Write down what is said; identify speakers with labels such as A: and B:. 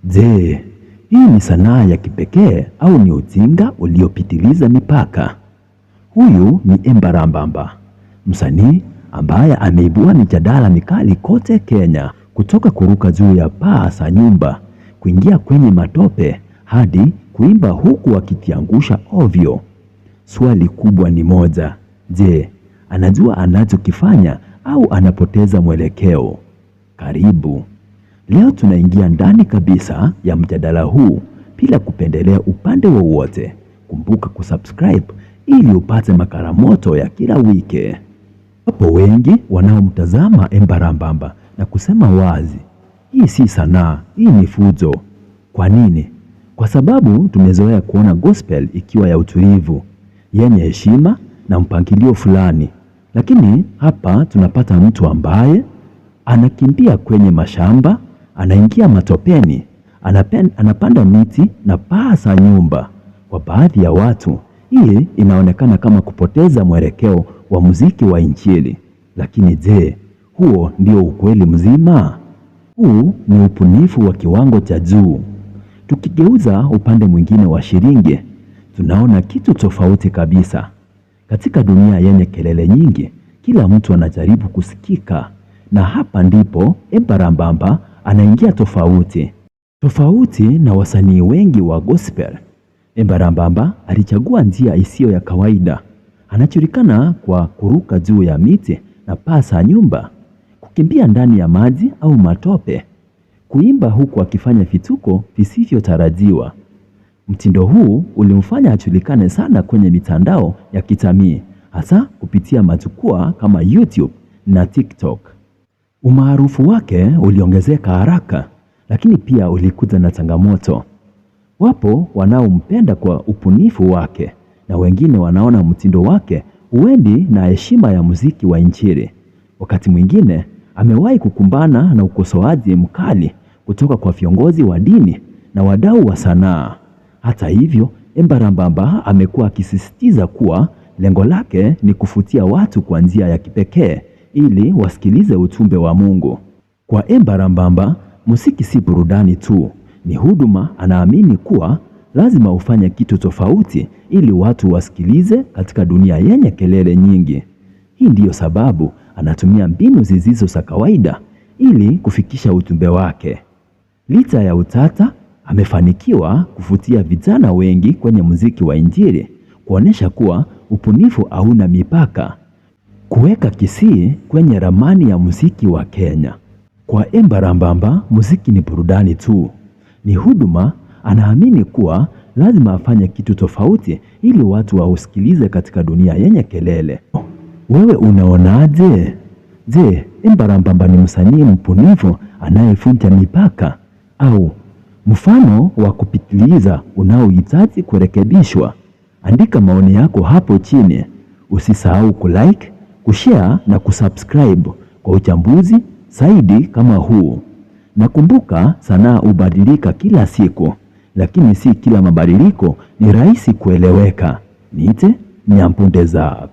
A: Je, hii ni sanaa ya kipekee au ni ujinga uliopitiliza mipaka? Huyu ni Embarambamba, msanii ambaye ameibua mijadala mikali kote Kenya, kutoka kuruka juu ya paa za nyumba, kuingia kwenye matope, hadi kuimba huku akikiangusha ovyo. Swali kubwa ni moja: je, anajua anachokifanya au anapoteza mwelekeo? Karibu. Leo tunaingia ndani kabisa ya mjadala huu bila kupendelea upande wowote. Kumbuka kusubscribe ili upate makala moto ya kila wiki. Wapo wengi wanaomtazama Embarambamba na kusema wazi, hii si sanaa, hii ni fujo. Kwa nini? Kwa sababu tumezoea kuona gospel ikiwa ya utulivu, yenye heshima na mpangilio fulani. Lakini hapa tunapata mtu ambaye anakimbia kwenye mashamba, anaingia matopeni, anapanda miti na paa za nyumba. Kwa baadhi ya watu, hii inaonekana kama kupoteza mwelekeo wa muziki wa Injili. Lakini je, huo ndio ukweli mzima? Huu ni ubunifu wa kiwango cha juu. Tukigeuza upande mwingine wa shilingi, tunaona kitu tofauti kabisa. Katika dunia yenye kelele nyingi, kila mtu anajaribu kusikika, na hapa ndipo Embarambamba anaingia tofauti na wasanii wengi wa gospel. Embarambamba alichagua njia isiyo ya kawaida. Anajulikana kwa kuruka juu ya miti na paa za nyumba, kukimbia ndani ya maji au matope, kuimba huku akifanya vituko visivyotarajiwa. Mtindo huu ulimfanya ajulikane sana kwenye mitandao ya kijamii, hasa kupitia majukwaa kama YouTube na TikTok. Umaarufu wake uliongezeka haraka, lakini pia ulikuja na changamoto. Wapo wanaompenda kwa ubunifu wake, na wengine wanaona mtindo wake huendi na heshima ya muziki wa Injili. Wakati mwingine amewahi kukumbana na ukosoaji mkali kutoka kwa viongozi wa dini na wadau wa sanaa. Hata hivyo, Embarambamba amekuwa akisisitiza kuwa lengo lake ni kuvutia watu kwa njia ya kipekee ili wasikilize ujumbe wa Mungu. Kwa Embarambamba, muziki si burudani tu, ni huduma. Anaamini kuwa lazima ufanye kitu tofauti ili watu wasikilize katika dunia yenye kelele nyingi. Hii ndiyo sababu anatumia mbinu zisizo za kawaida ili kufikisha ujumbe wake. Licha ya utata, amefanikiwa kuvutia vijana wengi kwenye muziki wa Injili, kuonesha kuwa ubunifu hauna mipaka, kuweka Kisii kwenye ramani ya muziki wa Kenya. Kwa Embarambamba, muziki ni burudani tu, ni huduma. Anaamini kuwa lazima afanye kitu tofauti ili watu wausikilize katika dunia yenye kelele. Wewe unaonaje? Je, Embarambamba ni msanii mbunifu anayevunja mipaka, au mfano wa kupitiliza unaohitaji kurekebishwa? Andika maoni yako hapo chini. Usisahau kulike, kushare na kusubscribe kwa uchambuzi zaidi kama huu. Na kumbuka, sanaa hubadilika kila siku, lakini si kila mabadiliko ni rahisi kueleweka. Niite Nyampunde Zack.